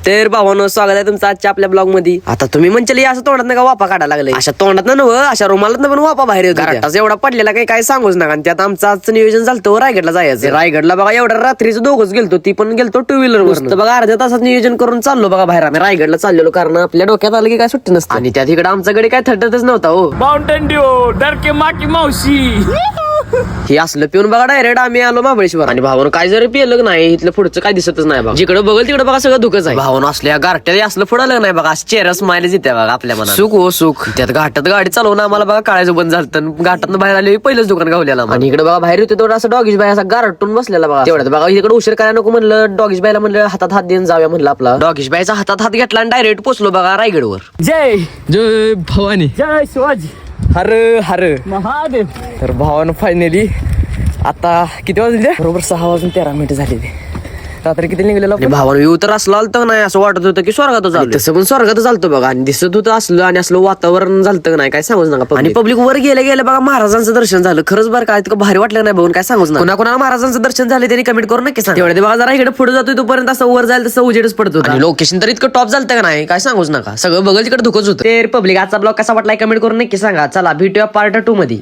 तर भावानो, स्वागत आहे तुमचं आजच्या आपल्या ब्लॉग मध्ये. आता तुम्ही म्हणजे असं तोंडात नका वापा काढायला लागले. अशा तोंडात न अशा रुमालात पण वापा बाहेर येतो. घराटाच एवढा पडलेला काही काय सांगूच नका. आणि त्यात आमचं आजचं नियोजन झालं रायगडला जायचं. रायगडला बघा एवढ्या रात्रीचं दोघंच गेलतो, ती पण गेलतो टू व्हीलर वर. बघा अर्ध्या तासात नियोजन करून चाललो बघा बाहेर. आम्ही रायगडला चाललेलो कारण आपल्या डोक्यात आलं की काय सुट्टी नसतं. आणि त्यात इकडे आमच्याकडे काय थटतच नव्हता हो. माउंटेन ड्यू डरके माकी मावशी हे असलं पिऊन बघा डायरेक्ट आम्ही आलो महाबळेश्वर. आणि भावानं काय जरी पिलं नाही इथलं पुढचं काय दिसतच नाही बघा. जिकडे बघल तिकडे बघा सगळं दुःखच आहे. भावानं असल्या गारट्या असलं फुडालं नाही बघा. चेहरा स्माइल येते बघा आपल्या मनात. सुख हो सुख. त्यात घाटात गाडी चालवून आम्हाला बघा काळाचं बंद झालं. घाटात बाहेर आले पहिलंच दुकान गावलेला. आणि इकडे बघा बाहेर होते तेवढं असं डॉगीज बाय असा गारटून बसलेला बघा. तेवढ्यात बघा इकडे उशीर करायला नको म्हणलं. डॉगीज बायला म्हणलं हातात हात देऊन जाऊया म्हणलं. आपला डॉगीज बायचा हातात हात घेतला आणि डायरेक्ट पोचलो बघा रायगडवर. जय जय भवानी. जय शिवाजी हर हर महादेव. तर भावानं फायनली आता किती वाजले? बरोबर 6:13 झाले. रात्री किती निघलेलो? भावानं येऊ तर असलं आलतं नाही असं वाटत होतं की स्वर्गात झालं. तसं पण स्वर्गात चालतं बघा. आणि दिसत होतं असलं आणि असलं वातावरण झालं नाही काय सांगूच नका. आणि पब्लिक वर गेले गेले बघा महाराजांचं दर्शन झालं. खरंच बरं काय इतकं भारी वाटलं नाही बघून काय सांगूच ना. कोणाकोणाला महाराजांचं दर्शन झालं त्यांनी कमेंट करून नक्की सांगा. तेवढे बघा जरा इकडे पुढे जातोय तोपर्यंत असं वर जायला तसं उजेडच पडत होतं. आणि लोकेशन तर इतकं टॉप झालं का नाही काय सांगूच नका. सगळं बघल तिकडे धुकच होतं. ते पब्लिक आजचा ब्लॉग कसा वाटलाय कमेंट करून नक्की सांगा. चला भेटूया पार्ट 2 मध्ये.